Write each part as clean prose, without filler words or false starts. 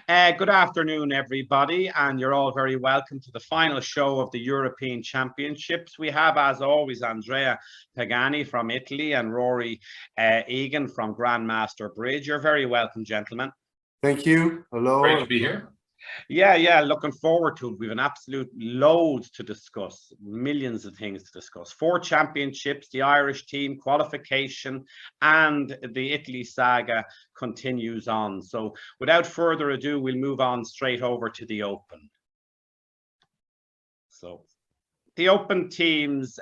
Good afternoon, everybody, and you're all very welcome to the final show of the European Championships. We have, as always, Andrea Pagani from Italy and Rory Egan from Grandmaster Bridge. You're very welcome, gentlemen. Thank you. Hello. Great to be here. Yeah, looking forward to it. We have an absolute loads to discuss, millions of things to discuss. 4 championships, the Irish team, qualification, and the Italy saga continues on. So without further ado, we'll move on straight over to the Open. So the Open teams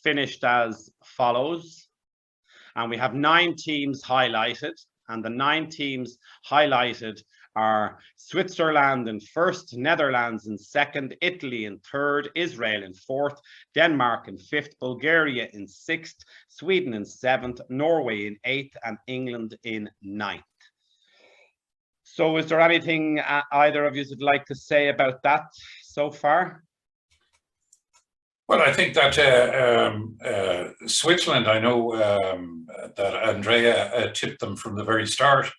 finished as follows, and we have 9 teams highlighted, and the 9 teams highlighted are Switzerland in first, Netherlands in second, Italy in third, Israel in fourth, Denmark in fifth, Bulgaria in sixth, Sweden in seventh, Norway in eighth, and England in ninth. So is there anything either of you would like to say about that so far? Well, I think that Switzerland, I know that Andrea tipped them from the very start.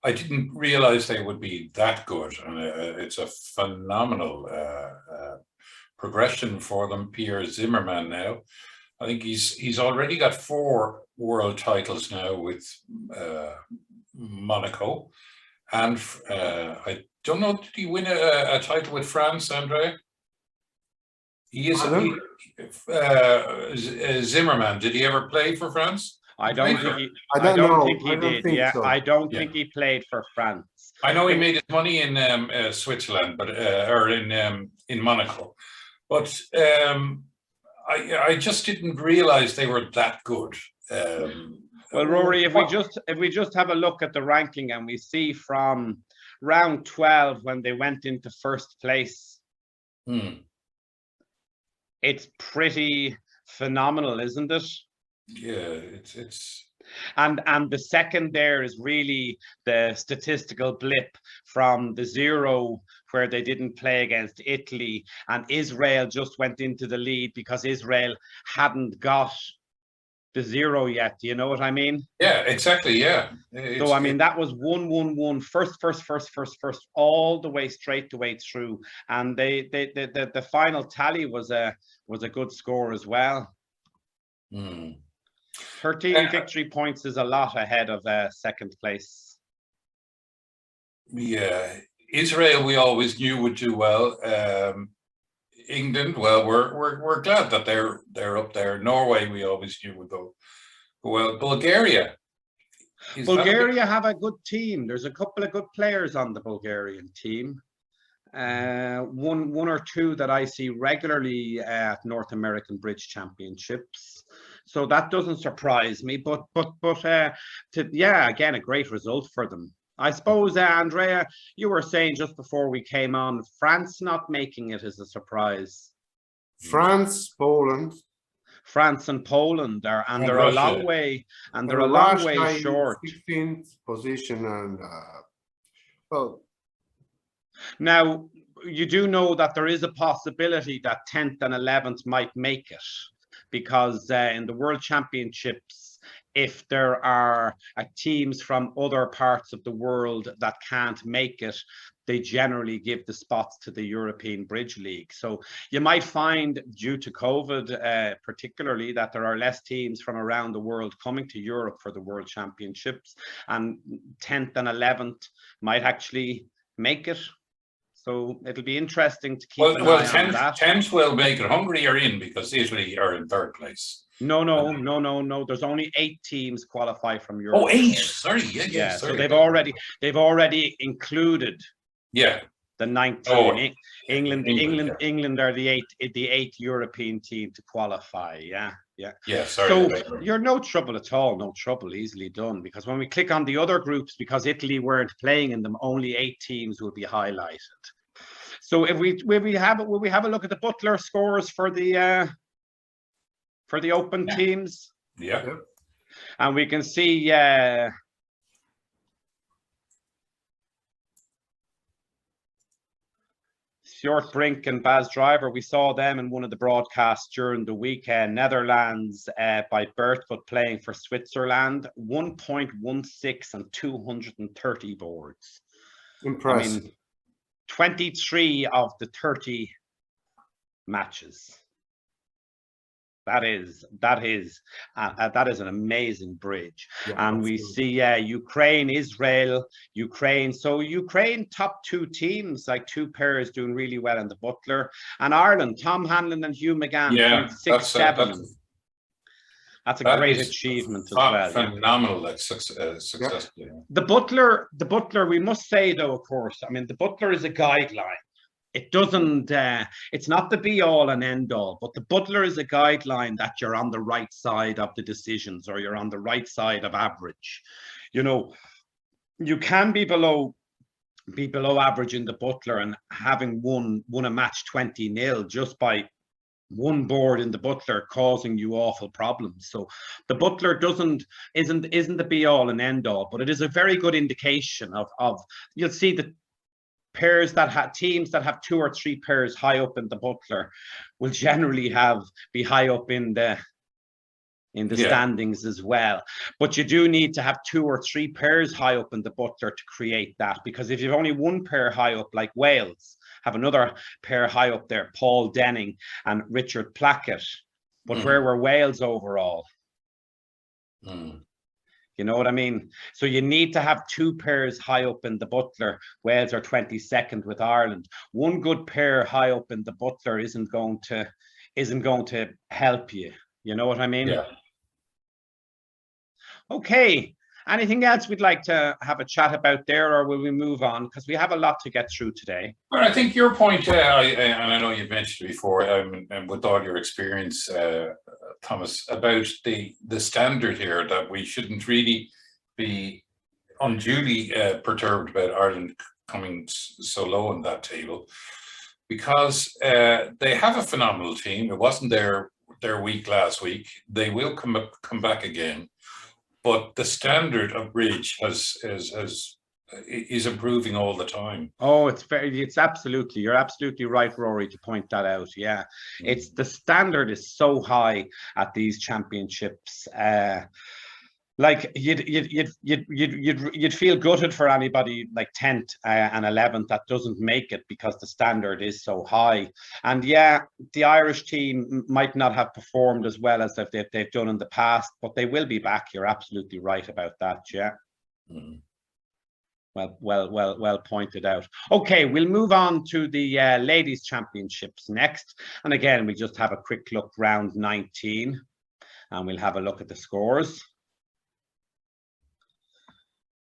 I didn't realize they would be that good, and it's a phenomenal progression for them. Pierre Zimmermann now, I think he's already got 4 world titles now with Monaco, and I don't know, did he win a title with France, Andrea? He is Zimmermann. Did he ever play for France? I don't think he did. Yeah, so. I don't think he played for France. I know he made his money in Switzerland, but or in Monaco, but I just didn't realize they were that good. Well, Rory, if we just have a look at the ranking and we see from round 12 when they went into first place, it's pretty phenomenal, isn't it? Yeah, it's and the second there is really the statistical blip from the 0 where they didn't play against Italy, and Israel just went into the lead because Israel hadn't got the 0 yet. Do you know what I mean? Yeah, exactly. Yeah. So I mean that was 1-1-1 first all the way straight the way through, and the final tally was a good score as well. 13 victory points is a lot ahead of second place. Yeah, Israel we always knew would do well. England, well, we're glad that they're up there. Norway we always knew would go well. Bulgaria have a good team. There's a couple of good players on the Bulgarian team. One or two that I see regularly at North American Bridge Championships. So that doesn't surprise me, but again, a great result for them. I suppose, Andrea, you were saying just before we came on, France not making it is a surprise. France and Poland are a long way, and they're a long way short. 16th position, and well. Now, you do know that there is a possibility that 10th and 11th might make it, because in the World Championships, if there are teams from other parts of the world that can't make it, they generally give the spots to the European Bridge League. So you might find, due to COVID particularly, that there are less teams from around the world coming to Europe for the World Championships, and 10th and 11th might actually make it. So it'll be interesting to keep an eye on that. 10th will make it. Hungary are in because Italy are in third place. No. There's only 8 teams qualify from Europe. Oh, 8. Sorry. Yeah. Sorry. So they've already included. Yeah. The 19. England are the 8th European team to qualify. Yeah. Sorry. So you're no trouble at all. No trouble, easily done. Because when we click on the other groups, because Italy weren't playing in them, only 8 teams will be highlighted. So will we have a look at the Butler scores for the Open teams? Yeah. And we can see Stuart Brink and Baz Driver, we saw them in one of the broadcasts during the weekend. Netherlands by birth, but playing for Switzerland. 1.16 and 230 boards. Impressive. 23 of the 30 matches. That is an amazing bridge. Yeah, and we see Ukraine, Israel, Ukraine. So Ukraine, top 2 teams, like 2 pairs doing really well in the butler. And Ireland, Tom Hanlon and Hugh McGann, Yeah, 6-7. That's a great achievement as well. Phenomenal, like success. Yeah. The butler, we must say though, of course, I mean, the butler is a guideline. It doesn't, it's not the be all and end all, but the butler is a guideline that you're on the right side of the decisions, or you're on the right side of average. You know, you can be below average in the butler and having won a match 20-0 just by one board in the butler causing you awful problems. So the butler isn't the be all and end all, but it is a very good indication of you'll see the pairs that have teams that have 2 or 3 pairs high up in the butler will generally be high up in the standings as well. But you do need to have 2 or 3 pairs high up in the butler to create that, because if you've only 1 pair high up, like Wales have another pair high up there, Paul Denning and Richard Plackett, but where were Wales overall? You know what I mean? So you need to have 2 pairs high up in the butler. Wales are 22nd with Ireland. 1 good pair high up in the butler isn't going to help you. You know what I mean? Yeah. Okay. Anything else we'd like to have a chat about there, or will we move on? Because we have a lot to get through today. Well, I think your point, and I know you've mentioned it before, and with all your experience, Thomas, about the standard here, that we shouldn't really be unduly perturbed about Ireland coming so low on that table, because they have a phenomenal team. It wasn't their week last week. They will come back again. But the standard of bridge is improving all the time. Oh, you're absolutely right, Rory, to point that out. Yeah, it's the standard is so high at these championships. Like you'd feel gutted for anybody like 10th and 11th that doesn't make it, because the standard is so high. And yeah, the Irish team might not have performed as well as they've done in the past, but they will be back. You're absolutely right about that. Yeah. Well pointed out. Okay, we'll move on to the ladies' championships next. And again, we just have a quick look round 19, and we'll have a look at the scores.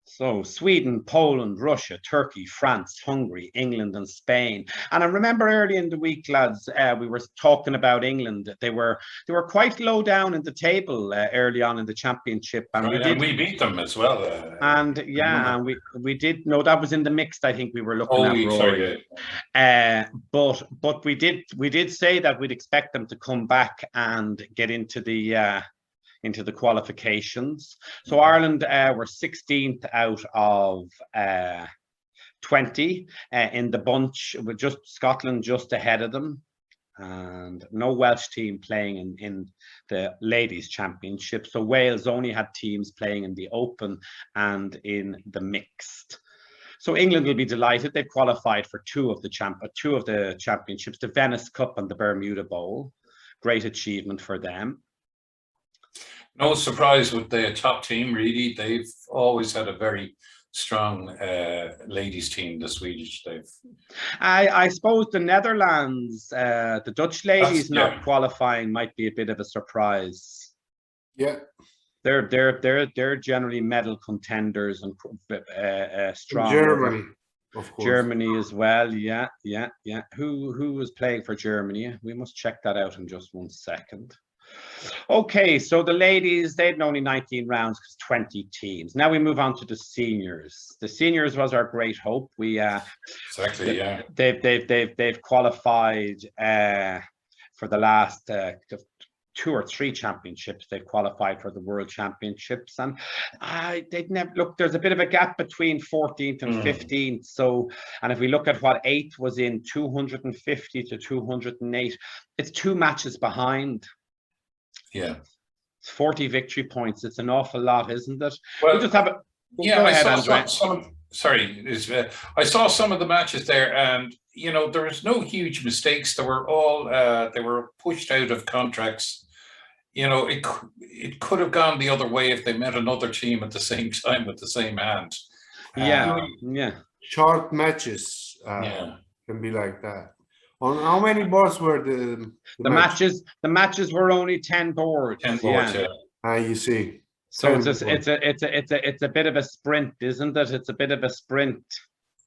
So Sweden, Poland, Russia, Turkey, France, Hungary, England, and Spain. And I remember early in the week, lads, we were talking about England. They were quite low down in the table early on in the championship, and we beat them as well. And yeah, and we did. No, that was in the mixed. I think we were looking at Rory. But we did say that we'd expect them to come back and get into the qualifications. So Ireland were 16th out of 20 in the bunch, with just Scotland just ahead of them, and no Welsh team playing in the ladies' championship. So Wales only had teams playing in the open and in the mixed. So England will be delighted. They've qualified for two of the championships, the Venice Cup and the Bermuda Bowl. Great achievement for them. No surprise with the top team, really. They've always had a very strong ladies team, the Swedish. I suppose the Netherlands, the Dutch ladies not qualifying might be a bit of a surprise. Yeah. They're generally medal contenders and strong. Germany, of course. Germany as well. Yeah. Who was playing for Germany? We must check that out in just 1 second. Okay, so the ladies, they'd only 19 rounds because 20 teams. Now we move on to the seniors. The seniors was our great hope. We exactly, yeah. They've qualified for the last 2 or 3 championships. They've qualified for the World Championships, and they'd never look. There's a bit of a gap between 14th and 15th. So, and if we look at what 8th was in, 250 to 208, it's 2 matches behind. Yeah, it's 40 victory points. It's an awful lot, isn't it? Well, we'll just have a I saw sorry, I saw some of the matches there, and there was no huge mistakes. They were all they were pushed out of contracts. It could have gone the other way if they met another team at the same time with the same hand. Yeah, yeah. Short matches can be like that. On how many boards were the matches? The matches were only 10 boards. 10 boards, yeah. You see. So it's a bit of a sprint, isn't it? It's a bit of a sprint.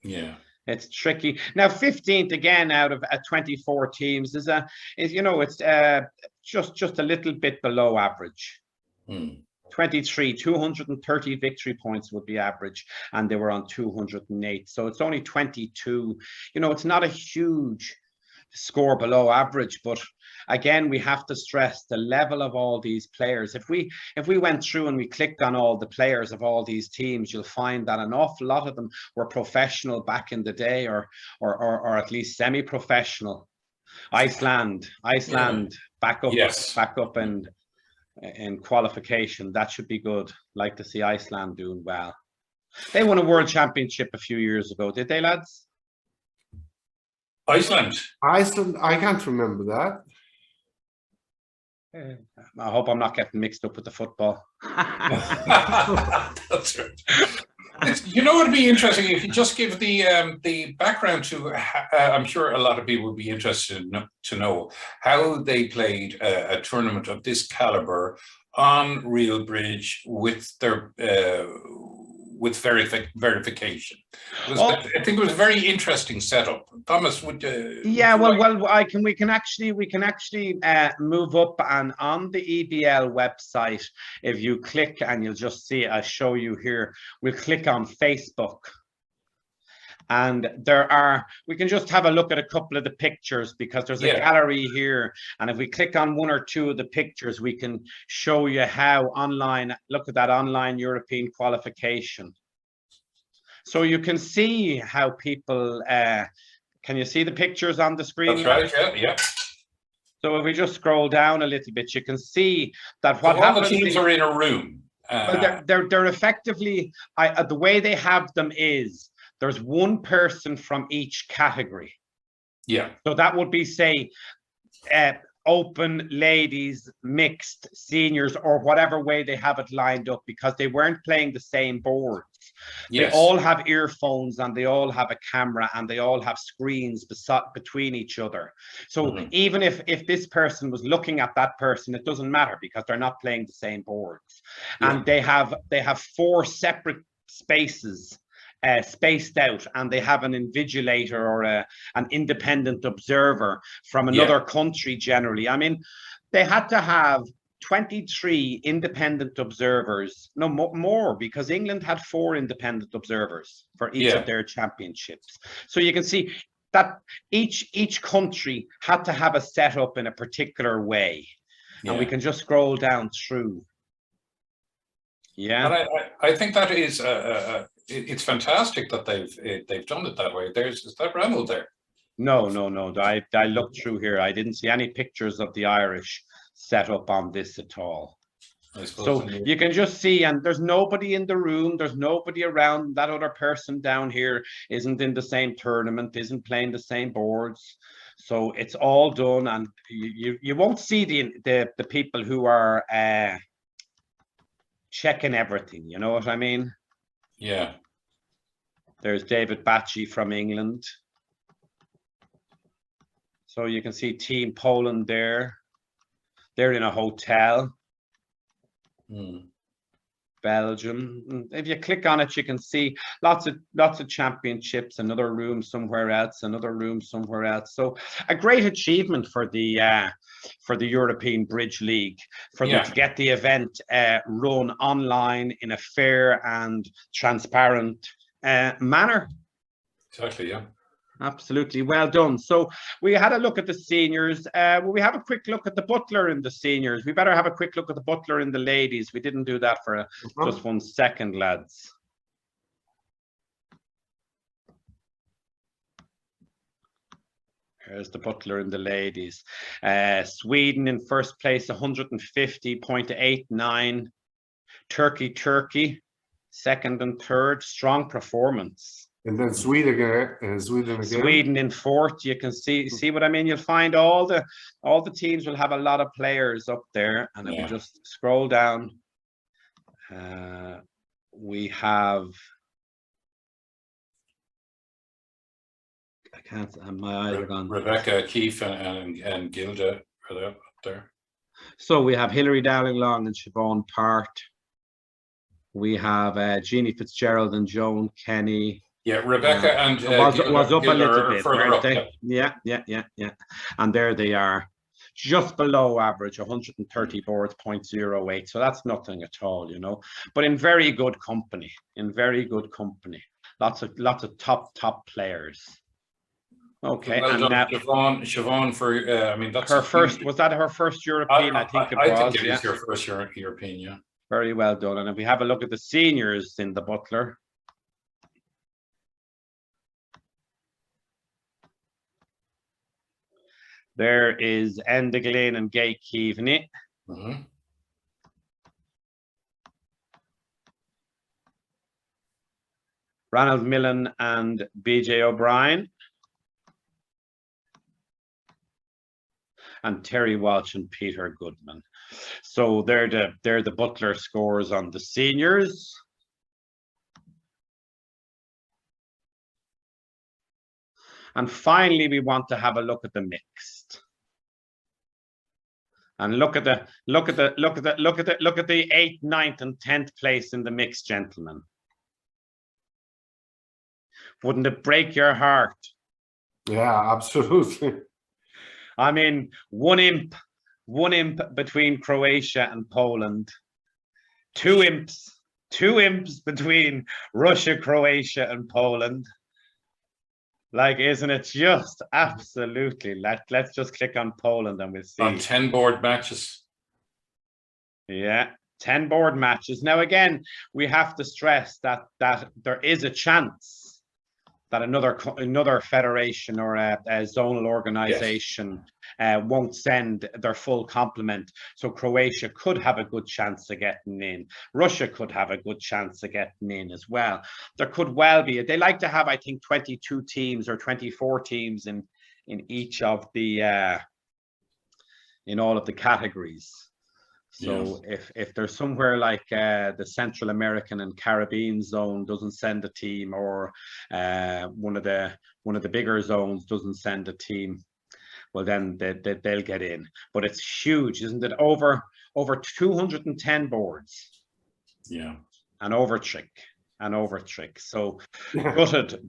Yeah. It's tricky. Now, 15th again out of 24 teams is it's just a little bit below average. 23, 230 victory points would be average, and they were on 208. So it's only 22. It's not a huge score below average, but again, we have to stress the level of all these players. If we went through and we clicked on all the players of all these teams, you'll find that an awful lot of them were professional back in the day, or at least semi-professional. Iceland, back up in qualification. That should be good. Like to see Iceland doing well. They won a world championship a few years ago, did they, lads? Iceland, I can't remember that. I hope I'm not getting mixed up with the football. That's right. It'd be interesting if you just give the background to. I'm sure a lot of people would be interested to know how they played a tournament of this caliber on Real Bridge with their with verification. I think it was a very interesting setup. Thomas, would we can actually move up, and on the EBL website, if you click, and you'll just see, I'll show you here, we'll click on Facebook, and we can just have a look at a couple of the pictures, because there's a gallery here, and if we click on one or two of the pictures, we can show you how look at that online European qualification. So you can see how people, can you see the pictures on the screen? That's right, yeah. So if we just scroll down a little bit, you can see that what happens. The teams are in a room. Well, they're effectively, the way they have them is, there's one person from each category. Yeah. So that would be, say, open, ladies, mixed, seniors, or whatever way they have it lined up, because they weren't playing the same boards. Yes. They all have earphones, and they all have a camera, and they all have screens between each other. So even if this person was looking at that person, it doesn't matter, because they're not playing the same boards. And they have 4 separate spaces spaced out, and they have an invigilator, or an independent observer from another country generally. I mean, they had to have 23 independent observers, no more, because England had 4 independent observers for each of their championships. So you can see that each country had to have a setup in a particular way. And we can just scroll down through. Yeah. And I think that is it's fantastic that they've done it that way. Is that Ranald there? No. I looked through here. I didn't see any pictures of the Irish set up on this at all. So you can just see, and there's nobody in the room, there's nobody around. That other person down here isn't in the same tournament, isn't playing the same boards. So it's all done, and you won't see the people who are checking everything, you know what I mean? Yeah. There's David Batchy from England. So you can see Team Poland there. They're in a hotel. Belgium. If you click on it, you can see lots of championships, another room somewhere else, another room somewhere else. So a great achievement for the European Bridge League, for them to get the event run online in a fair and transparent manner. Exactly, yeah. Absolutely, well done. So we had a look at the seniors. Will we have a quick look at the butler in the seniors? We better have a quick look at the butler in the ladies. We didn't do that for just 1 second, lads. Here's the butler in the ladies. Sweden in first place, 150.89. Turkey, second and third, strong performance. And then Sweden again. Sweden in fourth. You can see what I mean. You'll find all the teams will have a lot of players up there. And if we just scroll down, we have. I can't. My eyes are gone. Rebecca Keefe and Gilda are up there. So we have Hilary Dowling Long and Siobhan Part. We have Jeannie Fitzgerald and Joan Kenny. Yeah, Rebecca and was up a little bit, further up. Yeah. And there they are, just below average, 130 boards, 0.08. So that's nothing at all, you know. But in very good company. Lots of top players. Okay, well and done, now Siobhan for I mean that's her first. Was that her first European? I think it was. I think it is your first European, yeah. Very well done. And if we have a look at the seniors in the Butler. There is Enda Glynn and Gay Keaveney. Ronald Millen and BJ O'Brien. And Terry Walsh and Peter Goodman. So they're the Butler scores on the seniors. And finally, we want to have a look at the mixed. And look at the 8th, 9th, and 10th place in the mixed, gentlemen. Wouldn't it break your heart? Yeah, absolutely. I mean, one imp between Croatia and Poland. Two imps between Russia, Croatia, and Poland. Like, isn't it just absolutely? Let's just click on Poland and we'll see. On 10 board matches. Yeah, 10 board matches. Now, again, we have to stress that there is a chance that another federation or a zonal organization won't send their full complement. So Croatia could have a good chance of getting in. Russia could have a good chance of getting in as well. There could well be. They like to have, I think, 22 teams or 24 teams in each of the in all of the categories. So if there's somewhere like the Central American and Caribbean zone doesn't send a team, or one of the bigger zones doesn't send a team, well then they'll get in. But it's huge, isn't it? Over 210 boards. Yeah. An overtrick. So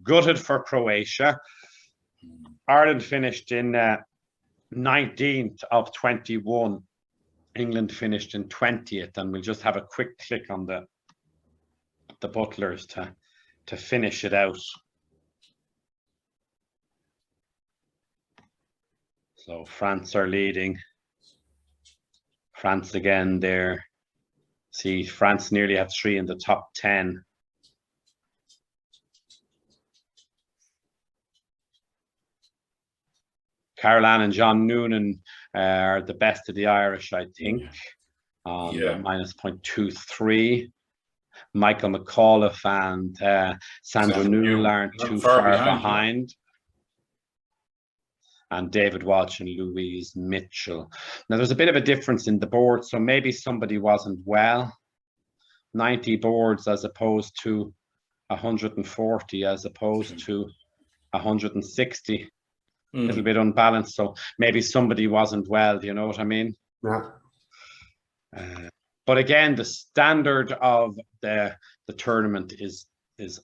gutted for Croatia. Ireland finished in 19th of 21. England finished in 20th, and we'll just have a quick click on the Butlers to finish it out. So France are leading. France again there. See, France nearly have 3 in the top 10. Caroline and John Noonan are the best of the Irish, I think. Minus 0.23. Michael McAuliffe and Sandra Newell aren't too far behind. And David Walsh and Louise Mitchell. Now, there's a bit of a difference in the board, so maybe somebody wasn't well. 90 boards as opposed to 140, as opposed to 160. A little bit unbalanced, so maybe somebody wasn't well. Do you know what I mean? Yeah. But again, the standard of the tournament is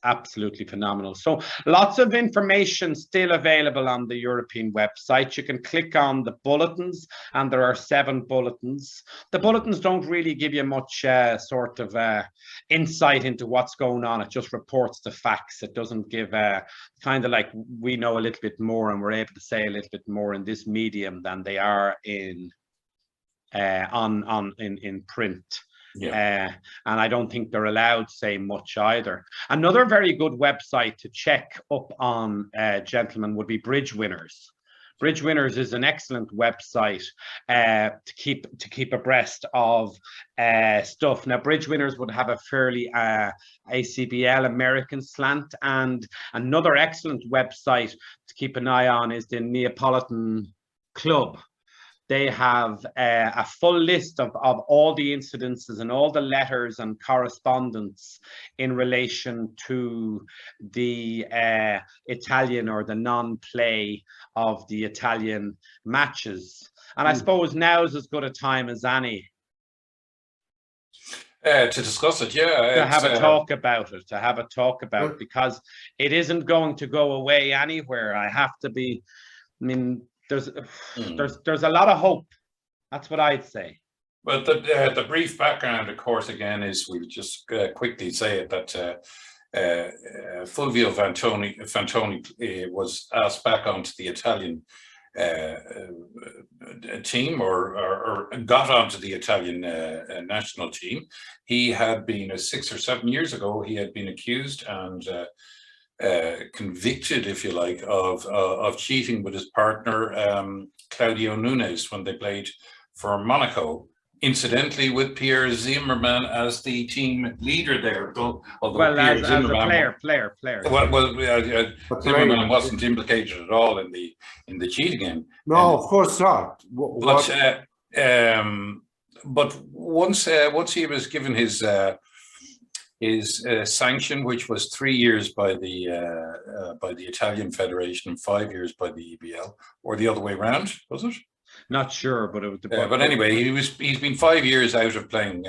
absolutely phenomenal. So lots of information still available on the European website. You can click on the bulletins, and there are 7 bulletins. The bulletins don't really give you much sort of insight into what's going on. It just reports the facts. It doesn't give kind of like we know a little bit more, and we're able to say a little bit more in this medium than they are in print. Yeah. And I don't think they're allowed to say much either. Another very good website to check up on, gentlemen, would be Bridge Winners. Bridge Winners is an excellent website to keep abreast of stuff. Now, Bridge Winners would have a fairly ACBL American slant, and another excellent website to keep an eye on is the Neapolitan Club. They have a full list of all the incidences and all the letters and correspondence in relation to the Italian or the non-play of the Italian matches. And I suppose now is as good a time as any to discuss it, yeah. to have a talk about it, because it isn't going to go away anywhere. I mean, there's a lot of hope. That's what I'd say. Well, the brief background, of course, again, is we'll just quickly say it that Fulvio Fantoni was asked back onto the Italian team, or got onto the Italian national team. He had been 6 or 7 years ago. He had been accused and convicted, if you like, of cheating with his partner Claudio Nunes when they played for Monaco, incidentally with Pierre Zimmermann as the team leader there. As a player. Zimmermann wasn't implicated at all in the cheating game. No, of course not. But once he was given his sanction, which was 3 years by the Italian Federation and 5 years by the EBL, or the other way around, was it? Not sure, but it was. But anyway, he's been 5 years out of playing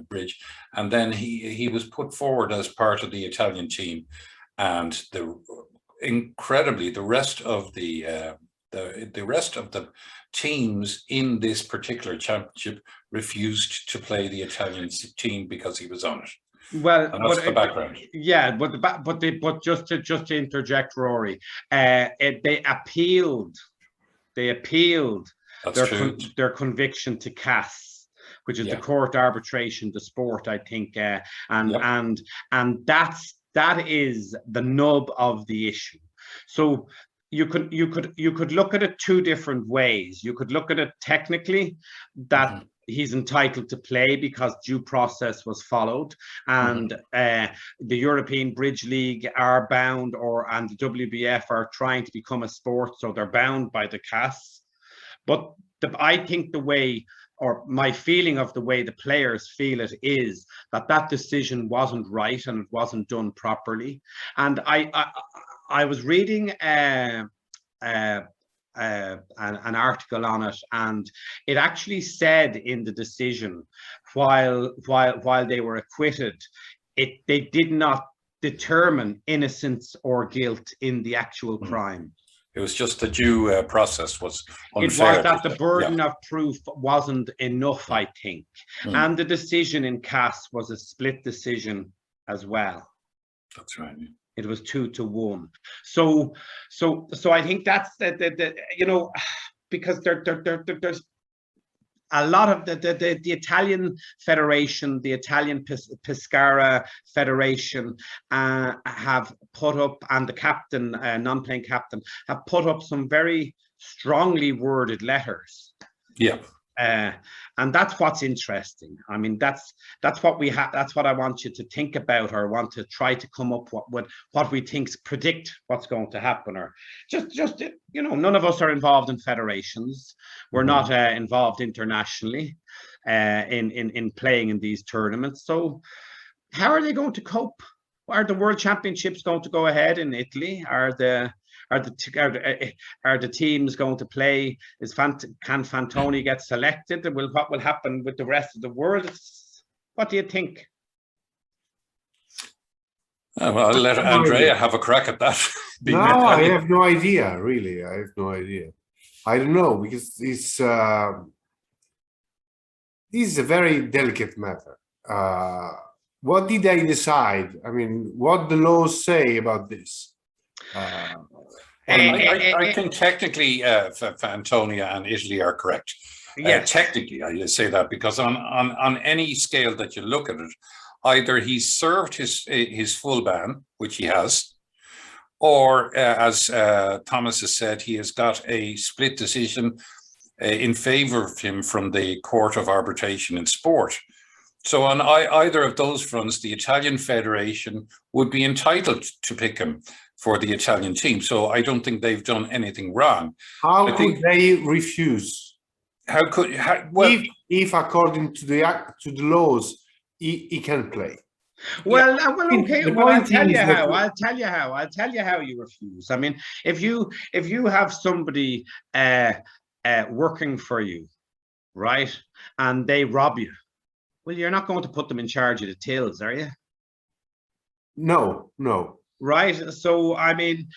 bridge, and then he was put forward as part of the Italian team, and incredibly the rest of the teams in this particular championship refused to play the Italian team because he was on it. Well, and that's the background. Yeah, but just to interject, Rory, they appealed their conviction to CAS, which is the court arbitration, the sport, I think, and that is the nub of the issue. So you could look at it two different ways. You could look at it technically that he's entitled to play because due process was followed, and the European Bridge League are bound, and the WBF are trying to become a sport, so they're bound by the CAS. But I think the way, or my feeling of the way the players feel it, is that decision wasn't right and it wasn't done properly. And I was reading an article on it, and it actually said in the decision, while they were acquitted, they did not determine innocence or guilt in the actual crime. It was just the due process was unfair. It was that the burden of proof wasn't enough, I think. And the decision in CAS was a split decision as well. That's right. Yeah. It was 2-1. So I think that's the because there's a lot of the Italian Federation, the Italian Pescara Federation have put up, and the captain, non-playing captain, have put up some very strongly worded letters. Yeah. And that's what's interesting. I mean, that's what we have. That's what I want you to think about, or want to try to come up with what we predict what's going to happen, or just none of us are involved in federations. We're not involved internationally in playing in these tournaments. So how are they going to cope? Are the World Championships going to go ahead in Italy? Are the teams going to play? Can Fantoni get selected? What will happen with the rest of the world? What do you think? Well, I'll let Andrea have a crack at that. I have no idea, really. I have no idea. I don't know, because this is a very delicate matter. What did they decide? I mean, what the laws say about this? I think technically Fantoni and Italy are correct. Yes. Technically, I say that because on any scale that you look at it, either he's served his full ban, which he has, or as Thomas has said, he has got a split decision in favor of him from the Court of Arbitration in Sport. So on either of those fronts, the Italian Federation would be entitled to pick him for the Italian team. So I don't think they've done anything wrong. How could they refuse? Well, if according to the laws, he can play. Well, well, okay. Well, I'll tell you how. that- I'll tell you how you refuse. I mean, if you have somebody working for you, right, and they rob you, well, you're not going to put them in charge of the tills, are you? No, no. Right. So, I mean,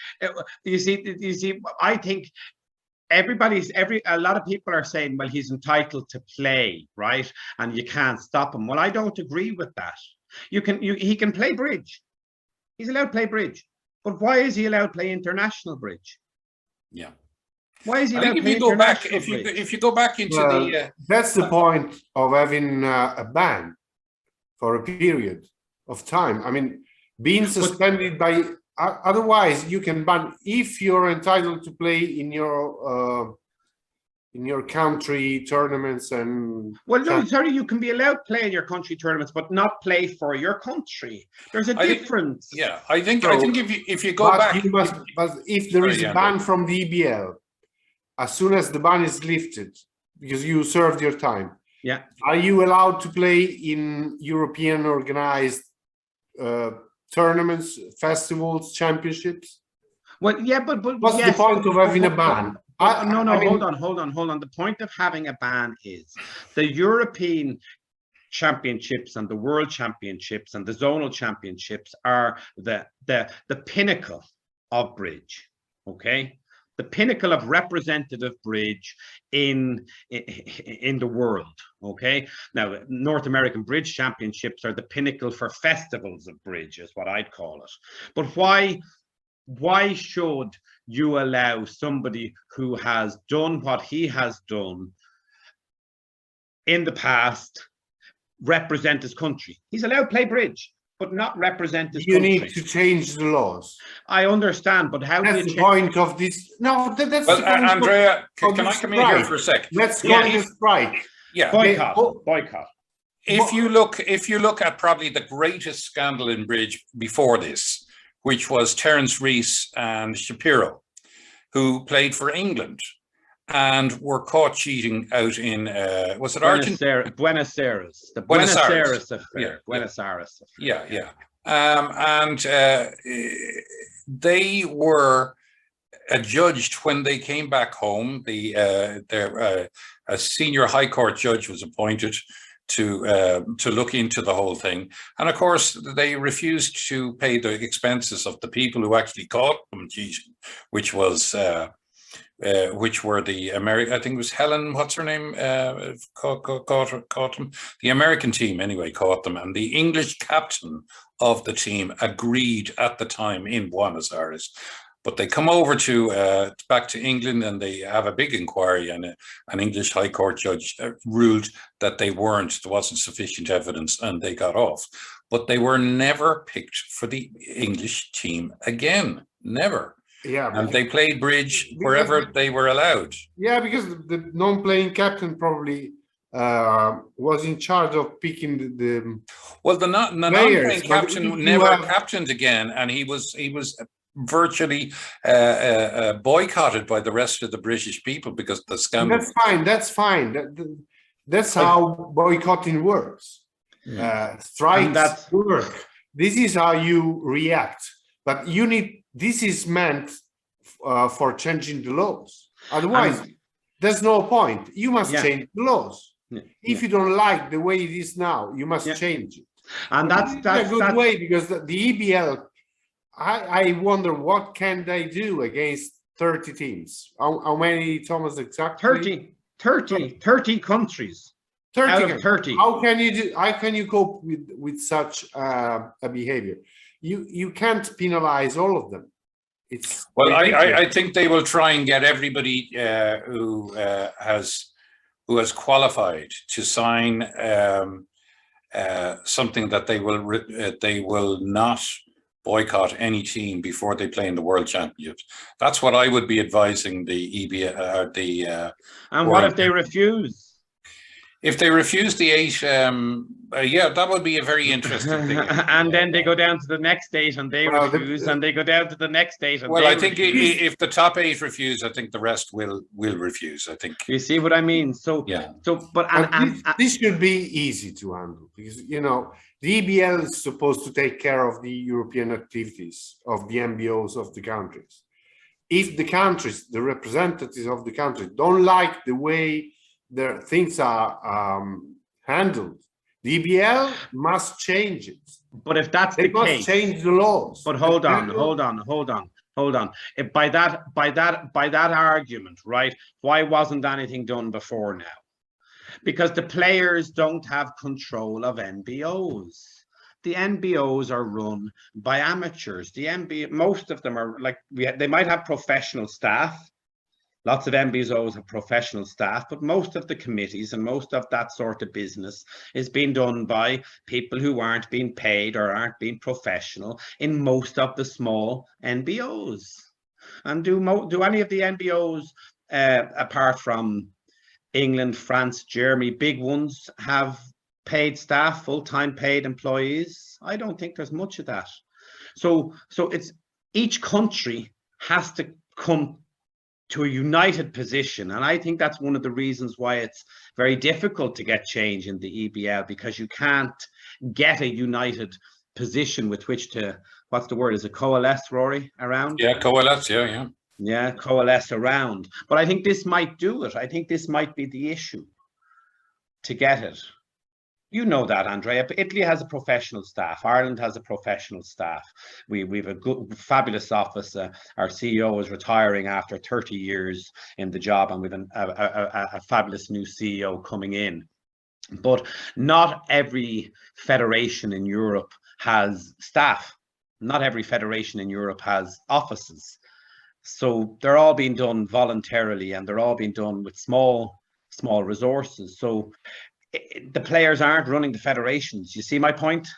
you see, I think a lot of people are saying, well, he's entitled to play, right, and you can't stop him. Well, I don't agree with that. He can play bridge. He's allowed to play bridge, but why is he allowed to play international bridge? Yeah. Why is he I allowed think to play international bridge? if you go back into the that's the point of having a ban for a period of time. I mean, being suspended by otherwise you can ban if you're entitled to play in your country tournaments and. Well, no, sorry, you can be allowed to play in your country tournaments, but not play for your country. There's a difference. I think if you go back, but if there is a ban from the EBL, as soon as the ban is lifted, because you served your time, yeah, are you allowed to play in European organized tournaments, festivals, championships? Well, yeah, but what's the point of having a ban? No, hold on. The point of having a ban is the European championships and the world championships and the zonal championships are the pinnacle of bridge. Okay, the pinnacle of representative bridge in the world. Okay, now North American Bridge Championships are the pinnacle for festivals of bridge, is what I'd call it. But why should you allow somebody who has done what he has done in the past represent his country? He's allowed to play bridge, but not represent his country. You need to change the laws. I understand, but how that's do you the point of this? No, that's well, the point Andrea, of can I come in here for a second? Let's go to strike. Yeah, boycott. If you look at probably the greatest scandal in bridge before this, which was Terence Rees and Shapiro, who played for England and were caught cheating out in was it Argentina? Buenos Aires. The Buenos Aires affair. Yeah, Buenos Aires Yeah, affair. yeah. And they were adjudged when they came back home. A senior High Court judge was appointed to look into the whole thing, and of course they refused to pay the expenses of the people who actually caught them cheating, which were the American, I think it was Helen, what's her name, caught them. The American team anyway caught them, and the English captain of the team agreed at the time in Buenos Aires. But they come over to back to England and they have a big inquiry, and an English High Court judge ruled that there wasn't sufficient evidence, and they got off. But they were never picked for the English team again, never. Yeah, and they played bridge wherever they were allowed. Yeah, because the non-playing captain probably was in charge of picking the well, the non-playing captain never captained again, and he was virtually boycotted by the rest of the British people because the scandal. That's fine. That's how boycotting works. Strikes work. This is how you react. But this is meant for changing the laws. Otherwise, there's no point. You must change the laws. If you don't like the way it is now, you must change it. And that's a good way, because the EBL, I wonder what can they do against 30 teams? How many, Thomas, exactly? 30 countries. 30 out of 30. How can you cope with such a behavior? You can't penalize all of them. It's I think they will try and get everybody who has qualified to sign something that they will not boycott any team before they play in the World Championships. That's what I would be advising the EBA. And what if they refuse? If they refuse the 8, yeah, that would be a very interesting thing. And then they go down to the next 8 and they refuse, and they go down to the next 8 and well, they I think refuse. if the top 8 refuse, I think the rest will refuse. I think. You see what I mean? So yeah. So, but this should be easy to handle, because the EBL is supposed to take care of the European activities of the MBOs of the countries. If the countries, the representatives of the country, don't like the way their things are handled, the EBL must change it. But if that's the case, they must change the laws. But hold on. If by that argument, right? Why wasn't anything done before now? Because the players don't have control of NBOs. The NBOs are run by amateurs. Most of them are like they might have professional staff. Lots of MBOs have professional staff, but most of the committees and most of that sort of business is being done by people who aren't being paid or aren't being professional in most of the small NBOs. And do any of the NBOs, apart from England, France, Germany, big ones, have paid staff, full-time paid employees? I don't think there's much of that. So it's each country has to come to a united position, and I think that's one of the reasons why it's very difficult to get change in the EBL, because you can't get a united position with which to, what's the word, is it coalesce, Rory, around? Yeah, coalesce, yeah, coalesce around. But I think this might do it. I think this might be the issue to get it. You know that, Andrea. Italy has a professional staff. Ireland has a professional staff. We've a good, fabulous office. Our CEO is retiring after 30 years in the job, and we've a fabulous new CEO coming in. But not every federation in Europe has staff. Not every federation in Europe has offices. So they're all being done voluntarily, and they're all being done with small resources. So the players aren't running the federations. You see my point?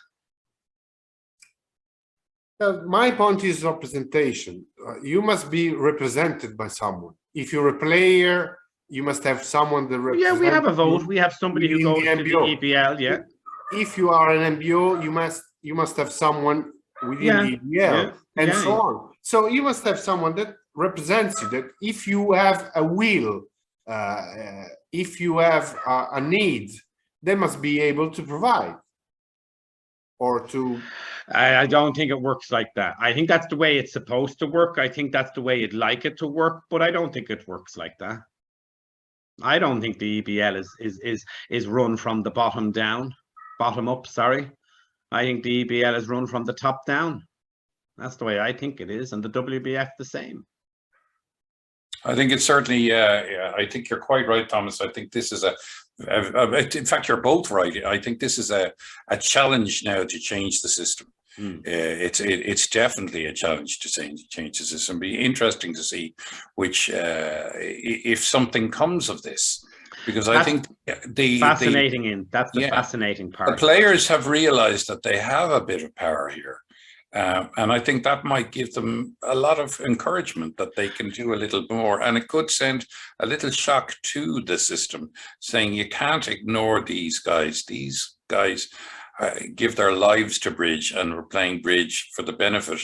My point is representation. You must be represented by someone. If you're a player, you must have someone that represents. Yeah, we have a vote. We have somebody who goes to the EBL. Yeah. If you are an MBO, you must have someone within the EBL, and so on. So you must have someone that represents you. That if you have a will, if you have a need, they must be able to provide, or to. I don't think it works like that. I think that's the way it's supposed to work. I think that's the way you'd like it to work, but I don't think it works like that. I don't think the EBL is run from the bottom up. Sorry, I think the EBL is run from the top down. That's the way I think it is, and the WBF the same. I think it's certainly. I think you're quite right, Thomas. I think this is in fact, you're both right. I think this is a challenge now to change the system. It's definitely a challenge to change the system. It'll be interesting to see which if something comes of this, because I think that's the fascinating part. The players have realized that they have a bit of power here. And I think that might give them a lot of encouragement that they can do a little more. And it could send a little shock to the system, saying you can't ignore these guys. These guys give their lives to bridge, and are playing bridge for the benefit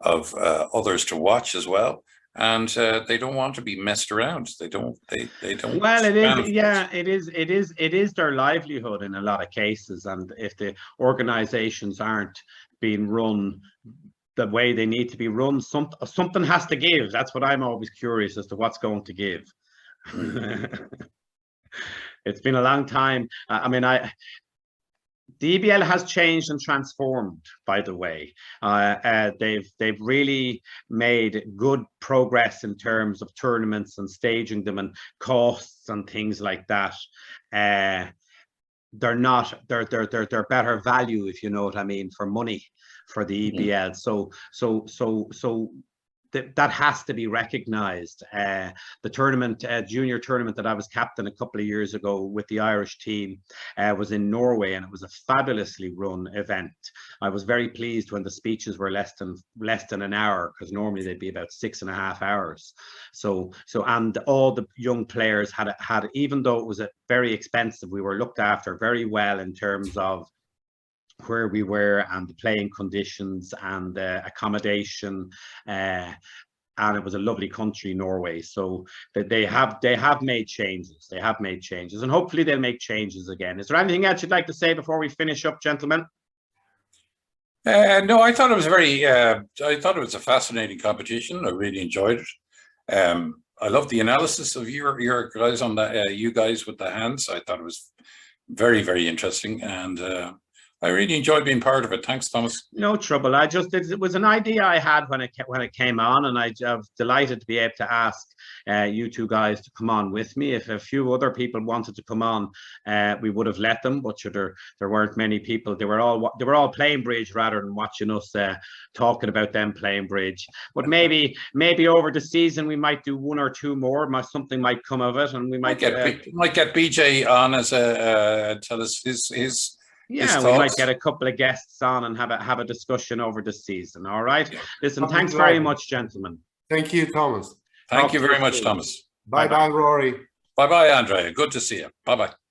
of others to watch as well. And they don't want to be messed around. They don't. Well, it is. Yeah, it is. It is their livelihood in a lot of cases. And if the organizations aren't being run the way they need to be run, something has to give. That's what I'm always curious as to what's going to give. It's been a long time. I mean, the EBL has changed and transformed, by the way. They've really made good progress in terms of tournaments and staging them and costs and things like that. They're better value, if you know what I mean, for money for the EBL. So that has to be recognised. The tournament, junior tournament that I was captain a couple of years ago with the Irish team was in Norway, and it was a fabulously run event. I was very pleased when the speeches were less than an hour, because normally they'd be about 6.5 hours. So and all the young players had even though it was very expensive, we were looked after very well in terms of where we were and the playing conditions and accommodation, and it was a lovely country, Norway. So they have made changes. They have made changes, and hopefully they'll make changes again. Is there anything else you'd like to say before we finish up, gentlemen? No, I thought it was I thought it was a fascinating competition. I really enjoyed it. I love the analysis of your guys on that. You guys with the hands. I thought it was very, very interesting, and I really enjoyed being part of it. Thanks, Thomas. No trouble. It was an idea I had when it came on, and I was delighted to be able to ask you two guys to come on with me. If a few other people wanted to come on, we would have let them, but there weren't many people. They were all playing bridge rather than watching us talking about them playing bridge. But maybe over the season we might do one or two more. Something might come of it, and we might get BJ on as tell us his. Yeah, we might get a couple of guests on and have a discussion over the season. All right. Yeah. Listen, thanks very much, gentlemen. Thank you, Thomas. Thank you very much, Thomas. Bye-bye, Rory. Bye-bye, Andrea. Good to see you. Bye-bye.